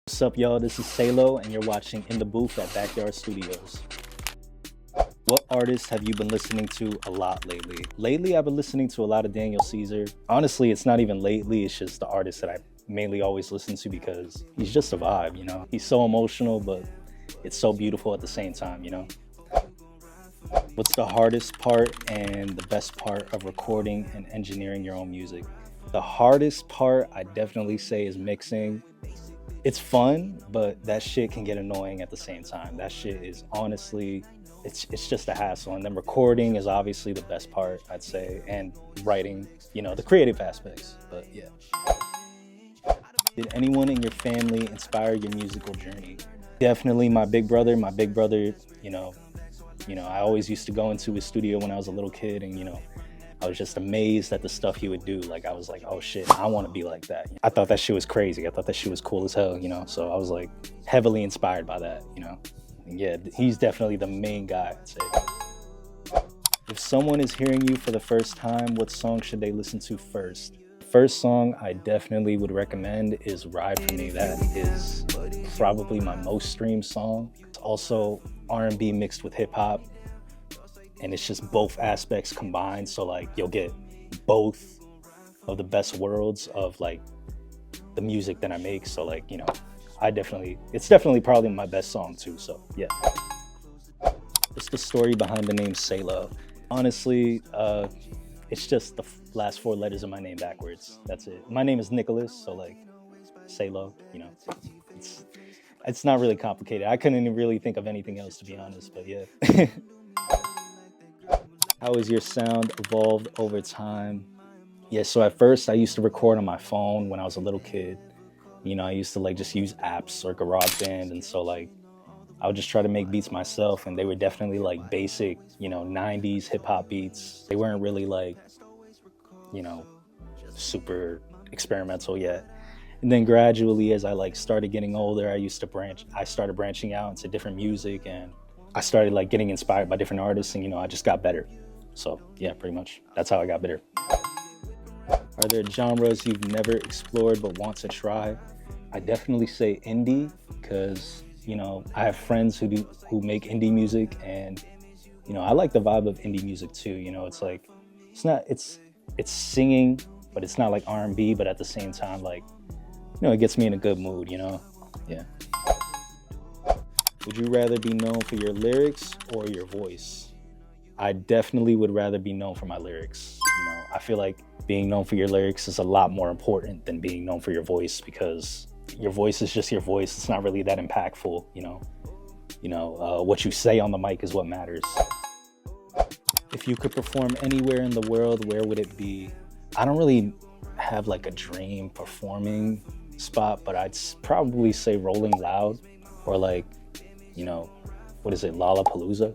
What's up, y'all? This is Salo, and you're watching In the Booth at Backyard Studios. What artists have you been listening to a lot lately? Lately, I've been listening to a lot of Daniel Caesar. Honestly, it's not even lately, it's just the artist that I mainly always listen to because he's just a vibe, you know? He's so emotional, but it's so beautiful at the same time, you know? What's the hardest part and the best part of recording and engineering your own music? The hardest part, I definitely say, is mixing. It's fun, but that shit can get annoying at the same time. That shit is honestly, it's just a hassle. And then recording is obviously the best part, I'd say, and writing, you know, the creative aspects. But yeah. Did anyone in your family inspire your musical journey? Definitely my big brother. My big brother, you know, I always used to go into his studio when I was a little kid, and I was just amazed at the stuff he would do. Like, I was like, oh shit, I want to be like that. I thought that shit was crazy. I thought that shit was cool as hell, you know? So I was like heavily inspired by that, you know? And yeah, he's definitely the main guy, I'd say. If someone is hearing you for the first time, what song should they listen to first? First song I definitely would recommend is Ride For Me. That is probably my most streamed song. It's also R&B mixed with hip hop. And it's just both aspects combined, so like you'll get both of the best worlds of like the music that I make. So like, you know, it's definitely probably my best song too, so yeah. What's the story behind the name Salo? Honestly, it's just the last four letters of my name backwards. That's it. My name is Nicholas, so like Salo, you know, it's not really complicated. I couldn't even really think of anything else, to be honest, but yeah. How has your sound evolved over time? Yeah, so at first I used to record on my phone when I was a little kid. You know, I used to like just use apps or GarageBand, and so like I would just try to make beats myself, and they were definitely like basic, you know, 90s hip hop beats. They weren't really like, you know, super experimental yet. And then gradually, as I like started getting older, I started branching out into different music, and I started like getting inspired by different artists, and I just got better. So yeah, pretty much that's how I got better. Are there genres you've never explored but want to try? I definitely say indie, because I have friends who make indie music, and I like the vibe of indie music too. It's like it's singing, but it's not like R&B, but at the same time, like, it gets me in a good mood, yeah. Would you rather be known for your lyrics or your voice? I definitely would rather be known for my lyrics. I feel like being known for your lyrics is a lot more important than being known for your voice, because your voice is just your voice. It's not really that impactful, what you say on the mic is what matters. If you could perform anywhere in the world, where would it be? I don't really have like a dream performing spot, but I'd probably say Rolling Loud, or like, what is it, Lollapalooza?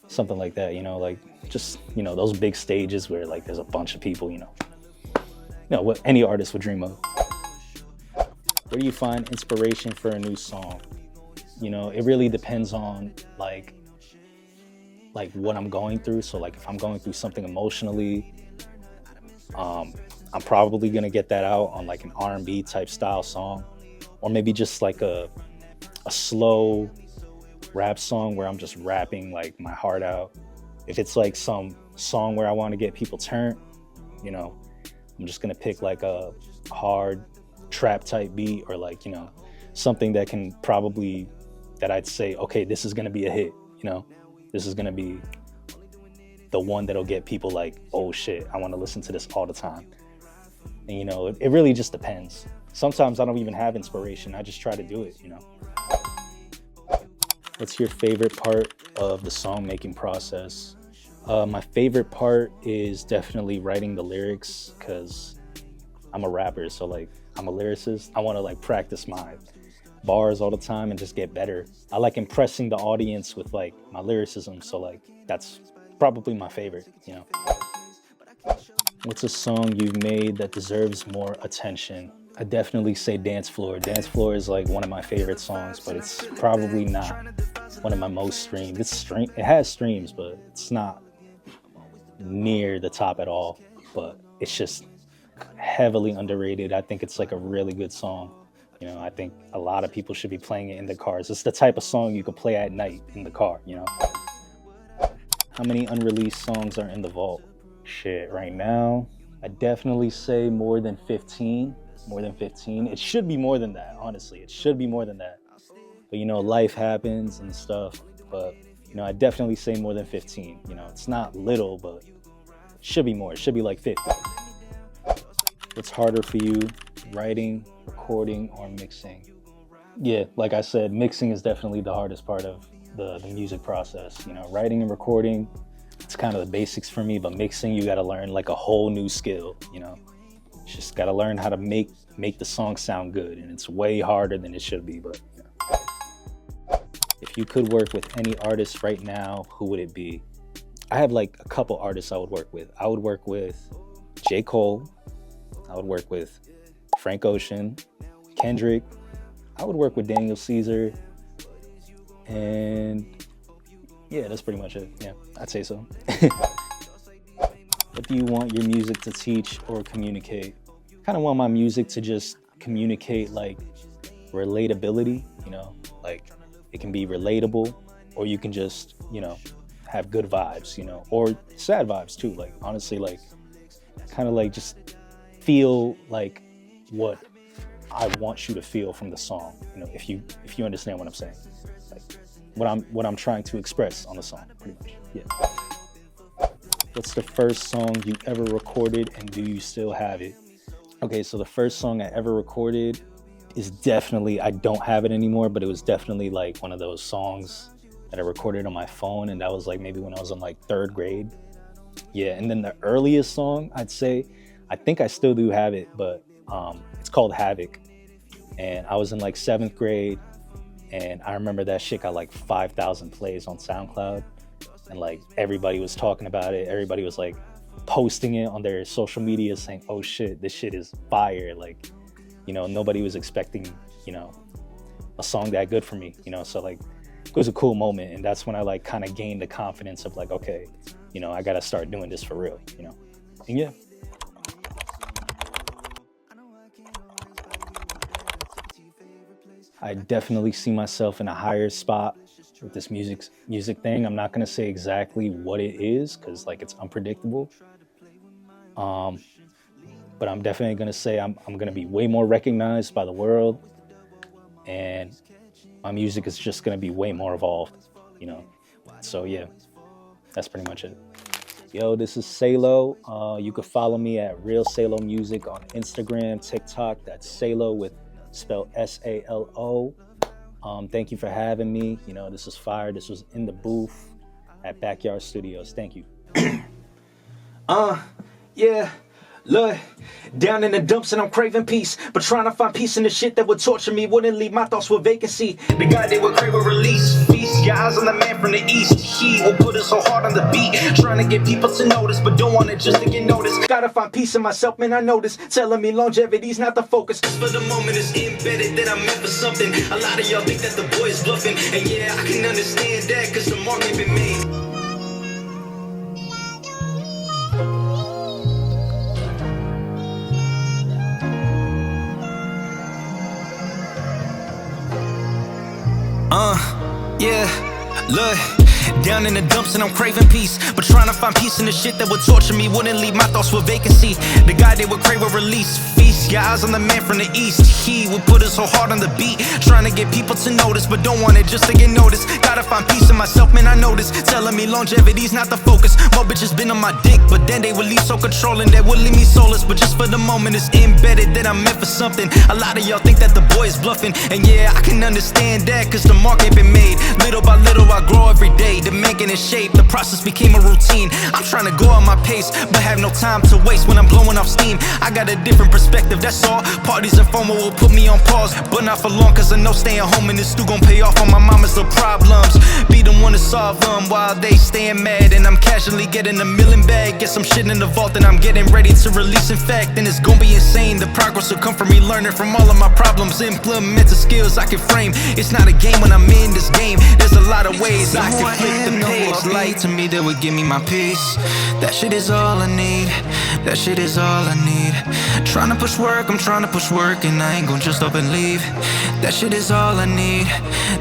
Something like that, like just, those big stages where like there's a bunch of people, what any artist would dream of. Where do you find inspiration for a new song? It really depends on like what I'm going through. So like if I'm going through something emotionally, I'm probably gonna get that out on like an R&B type style song, or maybe just like a slow rap song where I'm just rapping like my heart out. If it's like some song where I want to get people turned, I'm just gonna pick like a hard trap type beat, or like, something that I'd say, okay, this is gonna be a hit, this is gonna be the one that'll get people like, oh shit, I want to listen to this all the time. And it really just depends. Sometimes I don't even have inspiration, I just try to do it. What's your favorite part of the song making process? My favorite part is definitely writing the lyrics, because I'm a rapper, so like I'm a lyricist. I want to like practice my bars all the time and just get better. I like impressing the audience with like my lyricism, so like that's probably my favorite. What's a song you've made that deserves more attention? I definitely say Dance Floor. Dance Floor is like one of my favorite songs, but it's probably not one of my most streamed. It has streams, but it's not near the top at all. But it's just heavily underrated. I think it's like a really good song, You know, I think a lot of people should be playing it in their cars. It's the type of song you could play at night in the car, you know? How many unreleased songs are in the vault? Shit, right now, I definitely say more than 15. More than 15. It should be more than that, honestly. It should be more than that. But, you know, life happens and stuff. But, you know, I definitely say more than 15. You know, it's not little, but it should be more. It should be like 50. What's harder for you, writing, recording, or mixing? Yeah, like I said, mixing is definitely the hardest part of the music process. You know, writing and recording, it's kind of the basics for me, but mixing, you got to learn like a whole new skill, you know? You just got to learn how to make the song sound good, and it's way harder than it should be, but you know. If you could work with any artist right now, who would it be? I have like a couple artists I would work with. I would work with J. Cole. I would work with Frank Ocean, Kendrick. I would work with Daniel Caesar. And yeah, that's pretty much it. Yeah, I'd say so. What do you want your music to teach or communicate? I kind of want my music to just communicate like relatability, you know, like it can be relatable, or you can just, you know, have good vibes, you know, or sad vibes too. Like honestly, like kind of like just feel like what I want you to feel from the song, you know, if you understand what I'm saying. Like what I'm trying to express on the song, pretty much. Yeah. What's the first song you ever recorded, and do you still have it? Okay, so the first song I ever recorded is definitely, I don't have it anymore, but it was definitely like one of those songs that I recorded on my phone, and that was like maybe when I was in like 3rd grade. Yeah, and then the earliest song I'd say, I think I still do have it, but it's called Havoc. And I was in like 7th grade, and I remember that shit got like 5,000 plays on SoundCloud, and like everybody was talking about it. Everybody was like posting it on their social media saying, oh shit, this shit is fire. Like, you know, nobody was expecting, you know, a song that good for me, you know? So like, it was a cool moment. And that's when I like kind of gained the confidence of like, okay, you know, I got to start doing this for real, you know? And yeah. I definitely see myself in a higher spot with this music thing. I'm not gonna say exactly what it is because like it's unpredictable. But I'm definitely gonna say I'm gonna be way more recognized by the world, and my music is just gonna be way more evolved, you know. So yeah, that's pretty much it. Yo, this is Salo. You can follow me at Real Salo Music on Instagram, TikTok. That's Salo with spelled S-A-L-O. Thank you for having me. You know, this is fire. This was in the booth at Backyard Studios. Thank you. Yeah. Look, down in the dumps and I'm craving peace, but trying to find peace in the shit that would torture me wouldn't leave my thoughts with vacancy. The guy they would crave a release. Feast your eyes on the man from the east. He will put us so hard on the beat, trying to get people to notice, but don't want it just to get noticed. Gotta find peace in myself, man, I notice. Telling me longevity's not the focus. For the moment it's embedded that I'm meant for something. A lot of y'all think that the boy is bluffing, and yeah, I can understand that, cause the mark ain't been made. Yeah, look, down in the dumps and I'm craving peace, but trying to find peace in the shit that would torture me wouldn't leave my thoughts with vacancy. The guy they would crave a release. Feast your eyes on the man from the east. He would put us so hard on the beat, trying to get people to notice, but don't want it just to get noticed. Gotta find peace in myself, man, I notice. Telling me longevity's not the focus. More bitches been on my dick, but then they would leave so controlling, they would leave me soulless. But just for the moment it's embedded that I'm meant for something. A lot of y'all think that the boy is bluffing, and yeah, I can understand that, cause the mark ain't been made. Little by little I grow every day, to making it shape. The process became a routine. I'm trying to go at my pace, but have no time to waste when I'm blowing off steam. I got a different perspective, that's all. Parties and FOMO will put me on pause, but not for long, cause I know staying home in this stew gon' pay off on my mama's little problems. Be the one to solve them while they staying mad, and I'm casually getting a million bag. Get some shit in the vault and I'm getting ready to release. In fact, and it's gon' be insane. The progress will come from me learning from all of my problems, implement the skills I can frame. It's not a game when I'm in this game. There's a lot of ways I can flip the page. Light to me that would give me my peace. That shit is all I need. That shit is all I need. tryna push work, and I ain't gon' just up and leave. That shit is all I need,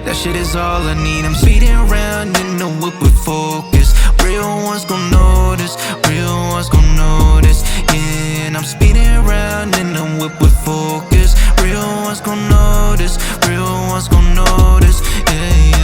that shit is all I need. I'm speeding around in the whip with focus. Real ones gon' notice, real ones gon' notice. Yeah, and I'm speeding around in the whip with focus. Real ones gon' notice, real ones gon' notice. Yeah,